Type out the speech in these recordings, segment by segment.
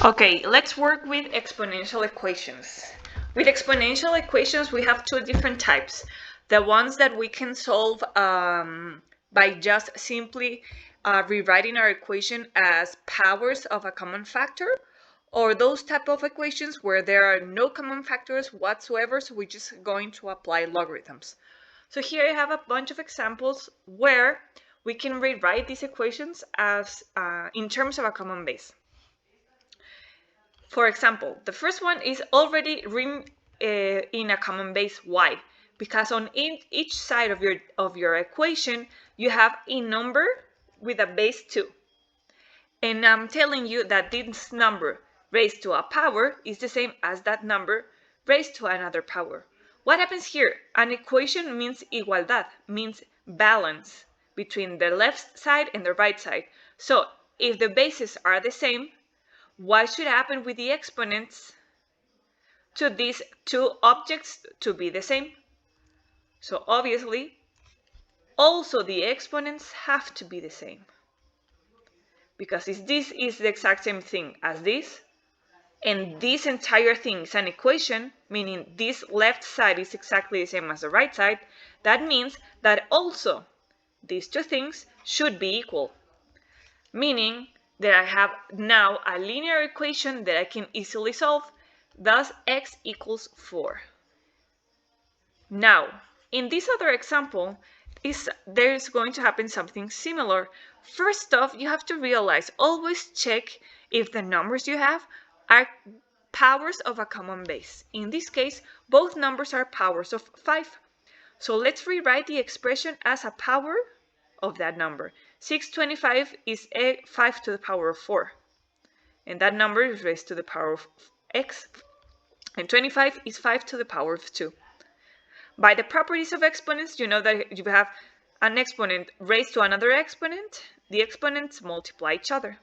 Okay, let's work with exponential equations. With exponential equations, we have two different types. The ones that we can solve by just simply rewriting our equation as powers of a common factor, or those type of equations where there are no common factors whatsoever, so we're just going to apply logarithms. So here I have a bunch of examples where we can rewrite these equations as in terms of a common base. For example, the first one is already in a common base. Why? Because on each side of your equation, you have a number with a base 2. And I'm telling you that this number raised to a power is the same as that number raised to another power. What happens here? An equation means igualdad, means balance between the left side and the right side. So if the bases are the same, what should happen with the exponents to these two objects to be the same? So obviously, also the exponents have to be the same. Because if this is the exact same thing as this, and this entire thing is an equation, meaning this left side is exactly the same as the right side, that means that also these two things should be equal. Meaning that I have now a linear equation that I can easily solve, thus x equals 4. Now, in this other example, there's going to happen something similar. First off, you have to realize, always check if the numbers you have are powers of a common base. In this case, both numbers are powers of 5. So let's rewrite the expression as a power of that number. 625 is 5 to the power of 4. And that number is raised to the power of x. And 25 is 5 to the power of 2. By the properties of exponents, you know that you have an exponent raised to another exponent. The exponents multiply each other.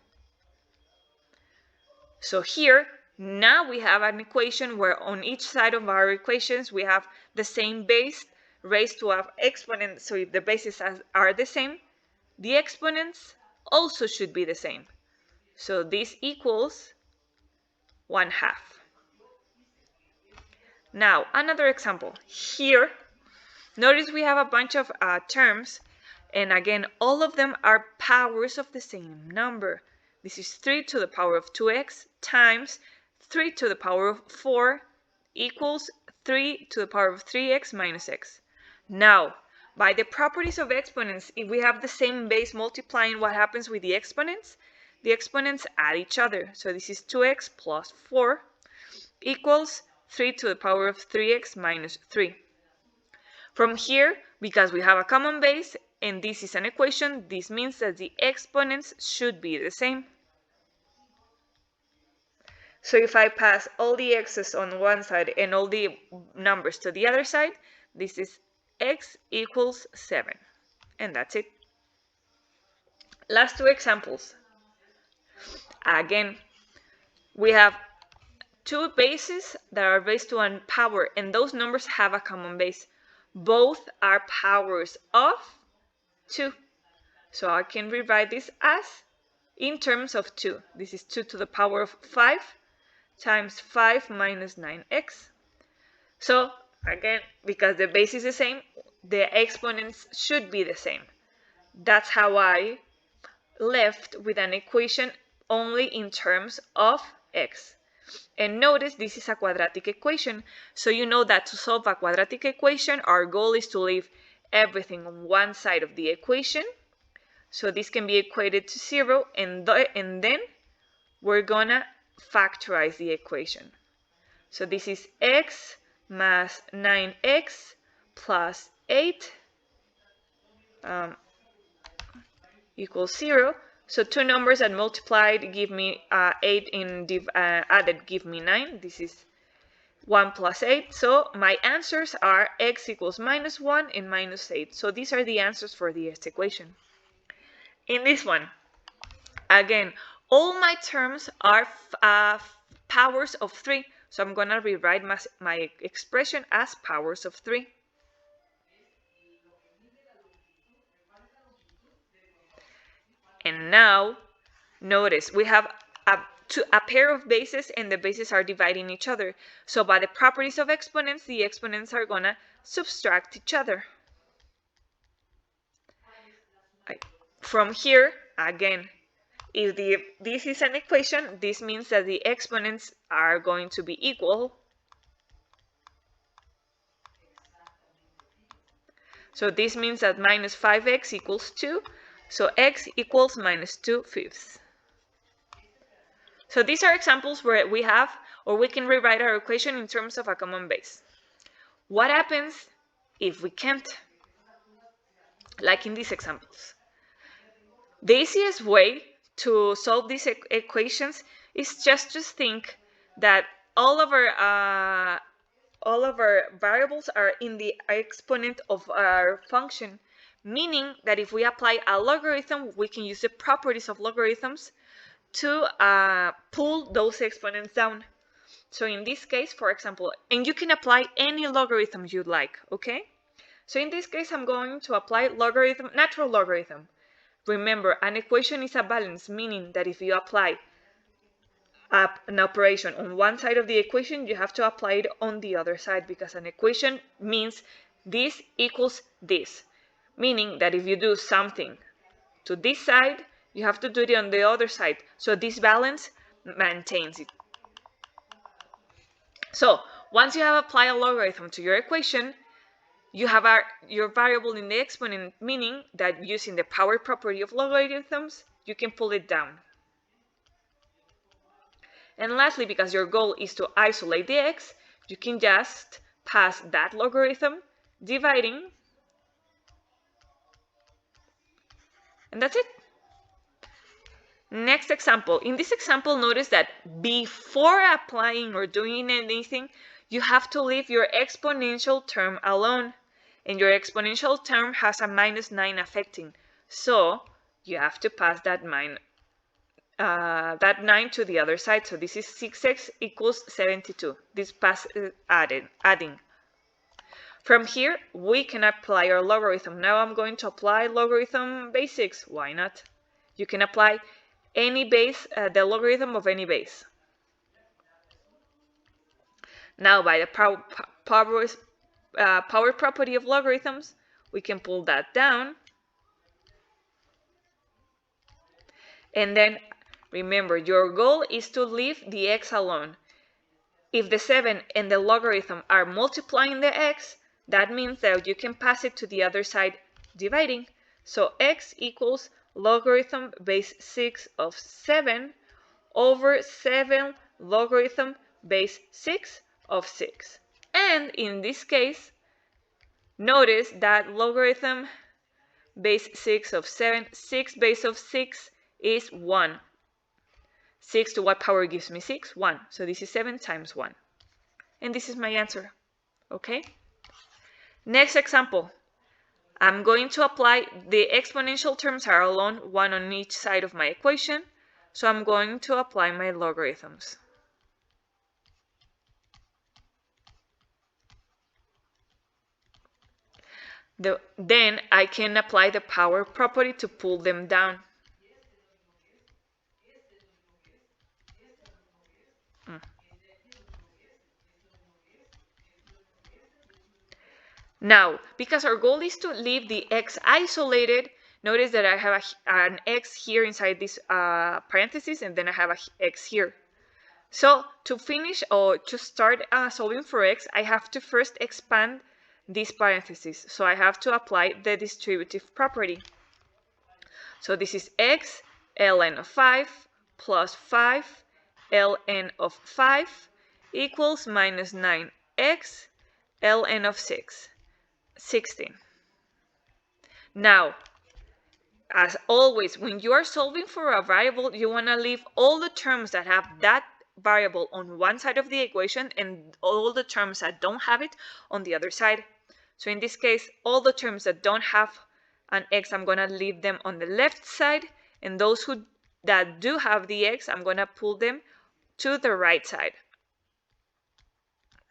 So here, now we have an equation where on each side of our equations we have the same base raised to an exponent. So if the bases are the same, the exponents also should be the same. So this equals 1/2. Now, another example. Here, notice we have a bunch of terms, and again, all of them are powers of the same number. This is 3 to the power of 2x times 3 to the power of 4 equals 3 to the power of 3x minus x. Now, by the properties of exponents, if we have the same base multiplying, what happens with the exponents? The exponents add each other. So this is 2x plus 4 equals 3 to the power of 3x minus 3. From here, because we have a common base and this is an equation, this means that the exponents should be the same. So if I pass all the x's on one side and all the numbers to the other side, this is x equals 7. And that's it. Last two examples. Again, we have two bases that are raised to a power, and those numbers have a common base. Both are powers of 2. So I can rewrite this as in terms of 2. This is 2 to the power of 5 times 5 minus 9x. So again, because the base is the same, the exponents should be the same. That's how I left with an equation only in terms of x. And notice this is a quadratic equation. So you know that to solve a quadratic equation, our goal is to leave everything on one side of the equation. So this can be equated to 0, and then we're gonna factorize the equation. So this is x plus 9x plus 8 equals 0. So two numbers that multiplied give me 8 and added give me 9. This is 1 plus 8. So my answers are x equals minus 1 and minus 8. So these are the answers for this equation. In this one, again, all my terms are powers of 3. So I'm going to rewrite my expression as powers of 3. And now, notice we have a pair of bases and the bases are dividing each other. So by the properties of exponents, the exponents are gonna subtract each other. From here, again, if this is an equation, this means that the exponents are going to be equal. So this means that minus 5x equals 2. So x equals minus 2/5. So these are examples where we have, or we can rewrite our equation in terms of a common base. What happens if we can't? Like in these examples. The easiest way to solve these equations is just to think that all of our variables are in the exponent of our function, meaning that if we apply a logarithm, we can use the properties of logarithms to pull those exponents down. So in this case, for example, and you can apply any logarithm you'd like, okay? So in this case, I'm going to apply natural logarithm. Remember, an equation is a balance, meaning that if you apply an operation on one side of the equation, you have to apply it on the other side, because an equation means this equals this, meaning that if you do something to this side, you have to do it on the other side, so this balance maintains it. So once you have applied a logarithm to your equation, you have your variable in the exponent, meaning that using the power property of logarithms, you can pull it down. And lastly, because your goal is to isolate the x, you can just pass that logarithm dividing, and that's it. Next example. In this example, notice that before applying or doing anything, you have to leave your exponential term alone. And your exponential term has a -9 affecting. So you have to pass that 9 to the other side. So this is 6x equals 72. This passes adding. From here, we can apply our logarithm. Now I'm going to apply logarithm basics. Why not? You can apply any base, the logarithm of any base. Now by the power property of logarithms, we can pull that down. And then remember, your goal is to leave the x alone. If the 7 and the logarithm are multiplying the x, that means that you can pass it to the other side dividing. So x equals logarithm base 6 of 7 over 7 logarithm base 6 of 6. And in this case, notice that logarithm base 6 of 7, 6 base of 6 is 1. 6 to what power gives me 6? 1. So this is 7 times 1. And this is my answer. Okay? Next example. I'm going to apply, the exponential terms are alone, one on each side of my equation. So I'm going to apply my logarithms. Then I can apply the power property to pull them down. Now, because our goal is to leave the x isolated, notice that I have an x here inside this parenthesis, and then I have an x here. So to finish or to start solving for x, I have to first expand this parenthesis. So I have to apply the distributive property. So this is x ln of 5 plus 5 ln of 5 equals minus 9x ln of 6. 16. Now, as always, when you are solving for a variable, you want to leave all the terms that have that variable on one side of the equation and all the terms that don't have it on the other side. So in this case, all the terms that don't have an x, I'm going to leave them on the left side, and those that do have the x, I'm going to pull them to the right side.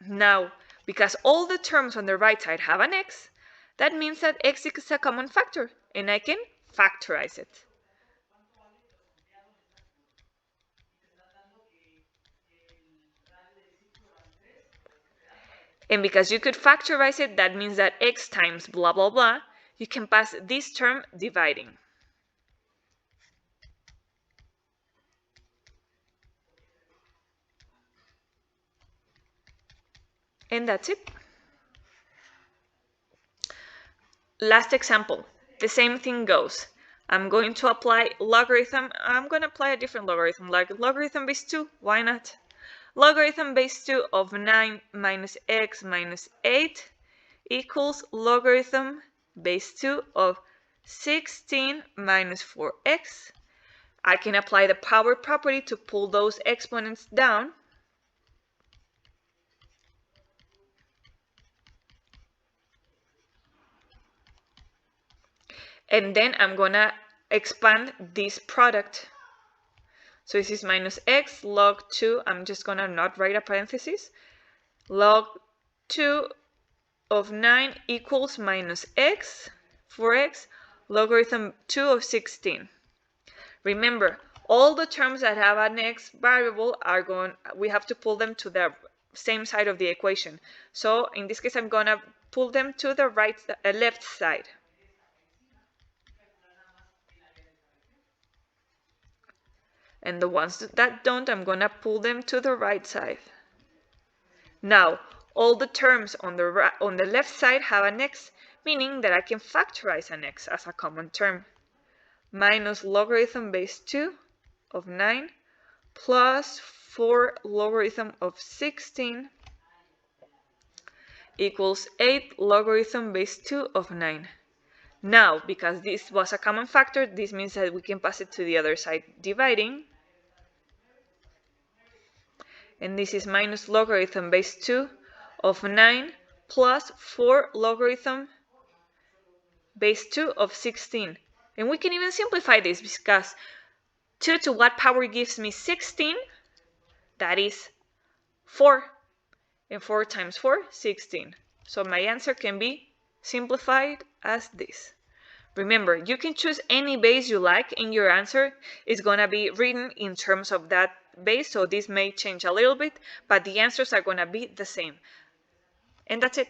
Now, because all the terms on the right side have an x, that means that x is a common factor, and I can factorize it. And because you could factorize it, that means that x times blah, blah, blah, you can pass this term dividing. And that's it. Last example, the same thing goes. I'm going to apply logarithm. I'm going to apply a different logarithm, like logarithm base 2. Why not? Logarithm base 2 of 9 minus x minus 8 equals logarithm base 2 of 16 minus 4x. I can apply the power property to pull those exponents down. And then I'm going to expand this product. So this is minus x log 2. I'm just going to not write a parenthesis. Log 2 of 9 equals minus x, 4x, logarithm 2 of 16. Remember, all the terms that have an x variable we have to pull them to the same side of the equation. So in this case, I'm going to pull them to the left side. And the ones that don't, I'm going to pull them to the right side. Now, all the terms on the left side have an x, meaning that I can factorize an x as a common term. Minus logarithm base 2 of 9 plus 4 logarithm of 16 equals 8 logarithm base 2 of 9. Now, because this was a common factor, this means that we can pass it to the other side, dividing. And this is minus logarithm base 2 of 9 plus 4 logarithm base 2 of 16. And we can even simplify this because 2 to what power gives me 16? That is 4. And 4 times 4, 16. So my answer can be simplified as this. Remember, you can choose any base you like, and your answer is going to be written in terms of that base. So this may change a little bit, but the answers are going to be the same. And that's it.